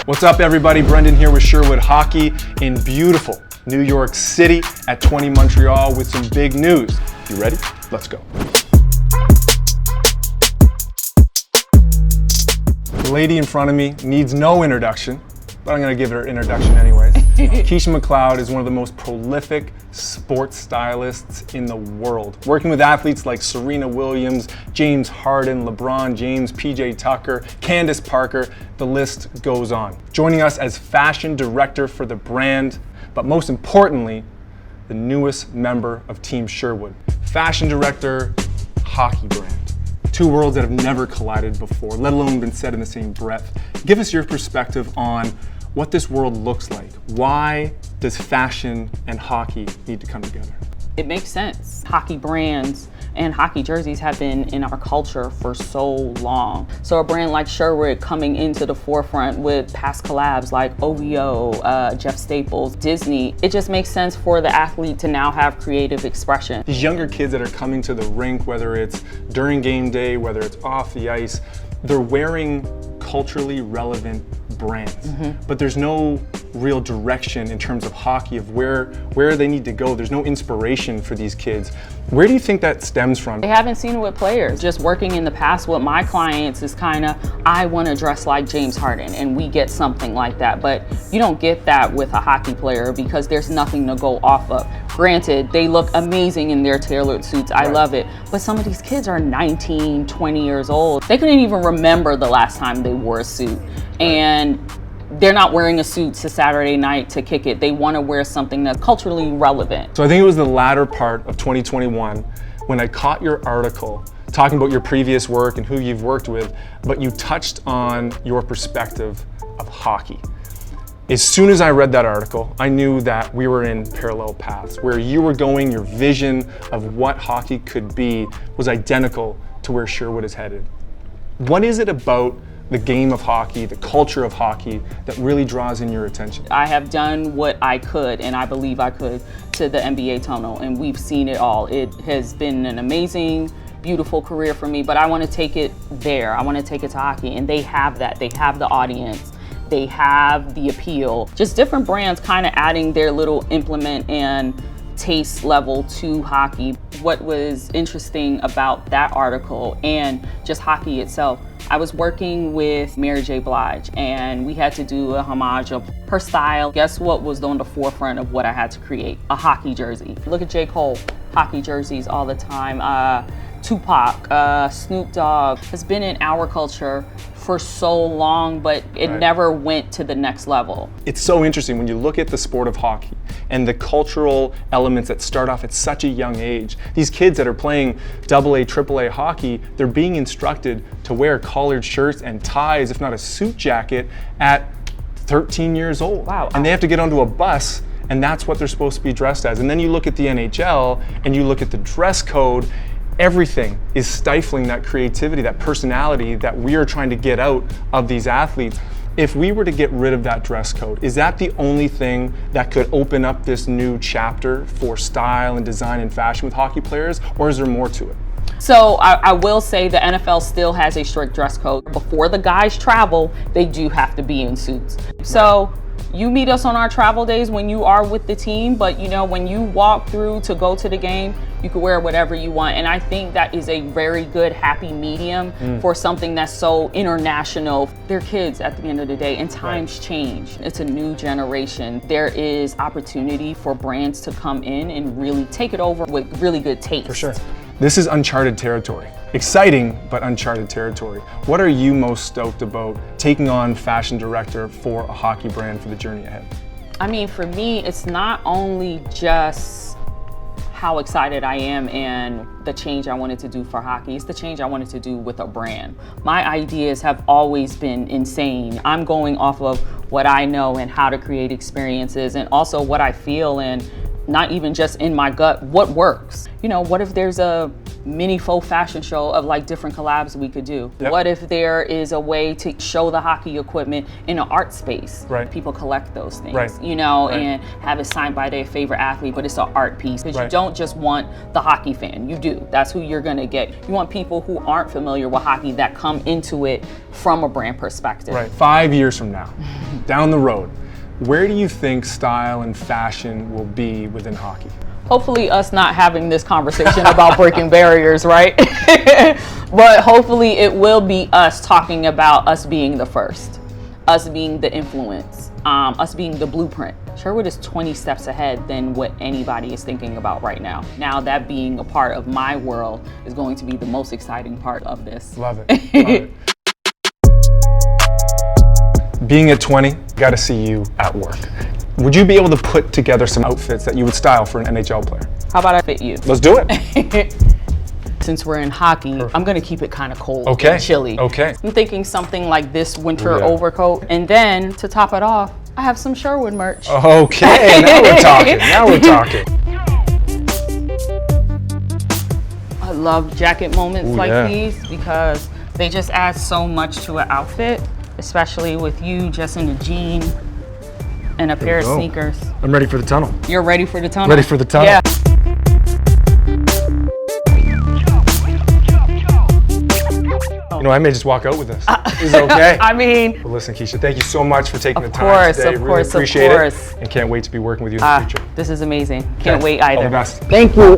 What's up, everybody? Brendan here with Sherwood Hockey in beautiful New York City at 20 Montreal with some big news. You ready? Let's go. The lady in front of me needs no introduction, but I'm going to give her introduction anyways. Kesha McLeod is one of the most prolific sports stylists in the world, working with athletes like Serena Williams, James Harden, LeBron James, PJ Tucker, Candace Parker, the list goes on. Joining us as fashion director for the brand, but most importantly, the newest member of Team Sherwood. Fashion director, hockey brand. Two worlds that have never collided before, let alone been said in the same breath. Give us your perspective on what this world looks like. Why does fashion and hockey need to come together? It makes sense. Hockey brands and hockey jerseys have been in our culture for so long. So a brand like Sherwood coming into the forefront with past collabs like OVO, Jeff Staples, Disney, it just makes sense for the athlete to now have creative expression. These younger kids that are coming to the rink, whether it's during game day, whether it's off the ice, they're wearing culturally relevant brands, but there's no real direction in terms of hockey of where they need to go. There's no inspiration for these kids. Where do you think that stems from? They haven't seen it with players. Just working in the past with my clients is kind of, I want to dress like James Harden, and we get something like that. But you don't get that with a hockey player because there's nothing to go off of. Granted, they look amazing in their tailored suits. I love it. But some of these kids are 19, 20 years old. They couldn't even remember the last time they wore a suit. And they're not wearing a suit to Saturday night to kick it. They want to wear something that's culturally relevant. So I think it was the latter part of 2021 when I caught your article talking about your previous work and who you've worked with, but you touched on your perspective of hockey. As soon as I read that article, I knew that we were in parallel paths. Where you were going, your vision of what hockey could be was identical to where Sherwood is headed. What is it about the game of hockey, the culture of hockey, that really draws in your attention? I have done what I could, and I believe I could, to the NBA tunnel, and we've seen it all. It has been an amazing, beautiful career for me, but I want to take it there. I want to take it to hockey, and they have that. They have the audience. They have the appeal. Just different brands kind of adding their little implement and taste level to hockey. What was interesting about that article and just hockey itself, I was working with Mary J. Blige, and we had to do a homage of her style. Guess what was on the forefront of what I had to create? A hockey jersey. Look at J. Cole, hockey jerseys all the time. Tupac, Snoop Dogg has been in our culture for so long, but it never went to the next level. It's so interesting when you look at the sport of hockey and the cultural elements that start off at such a young age. These kids that are playing AA, AAA hockey, they're being instructed to wear collared shirts and ties, if not a suit jacket, at 13 years old. Wow. And they have to get onto a bus, and that's what they're supposed to be dressed as. And then you look at the NHL and you look at the dress code. Everything is stifling that creativity, that personality that we are trying to get out of these athletes. If we were to get rid of that dress code, is that the only thing that could open up this new chapter for style and design and fashion with hockey players, or is there more to it? So I will say the NFL still has a strict dress code. Before the guys travel, they do have to be in suits. So you meet us on our travel days when you are with the team, but you know, when you walk through to go to the game, you can wear whatever you want. And I think that is a very good, happy medium for something that's so international. They're kids at the end of the day, and times change. It's a new generation. There is opportunity for brands to come in and really take it over with really good taste. For sure. This is uncharted territory. Exciting, but uncharted territory. What are you most stoked about taking on fashion director for a hockey brand for the journey ahead? I mean, for me, it's not only just how excited I am and the change I wanted to do for hockey. It's the change I wanted to do with a brand. My ideas have always been insane. I'm going off of what I know and how to create experiences, and also what I feel, and not even just in my gut, what works. You know, what if there's a mini faux fashion show of like different collabs we could do. Yep. What if there is a way to show the hockey equipment in an art space? Right. People collect those things, Right. you know, Right. and have it signed by their favorite athlete, but it's an art piece. Because Right. you don't just want the hockey fan, you do. That's who you're gonna get. You want people who aren't familiar with hockey that come into it from a brand perspective. Right. 5 years from now, down the road, where do you think style and fashion will be within hockey? Hopefully us not having this conversation about breaking barriers, right? But hopefully it will be us talking about us being the first, us being the influence, us being the blueprint. Sherwood is 20 steps ahead than what anybody is thinking about right now. Now that being a part of my world is going to be the most exciting part of this. Love it. Love it. Being at 20, got to see you at work. Would you be able to put together some outfits that you would style for an NHL player? How about I fit you? Let's do it. Since we're in hockey, I'm gonna keep it kind of cold Okay. and chilly. Okay. I'm thinking something like this winter Yeah. overcoat. And then to top it off, I have some Sherwood merch. Okay, now we're talking. Now we're talking. I love jacket moments Ooh, like yeah. these because they just add so much to an outfit, especially with you just in a jean and a pair of go. sneakers. I'm ready for the tunnel. You're ready for the tunnel? Ready for the tunnel. Yeah. You know, I may just walk out with this. Is it okay? I mean, Well, listen, Kesha, thank you so much for taking the time course, today. of Really course, of appreciate course. it, and can't wait to be working with you in the future. this is amazing. Can't Okay. wait All either. the best. Thank you.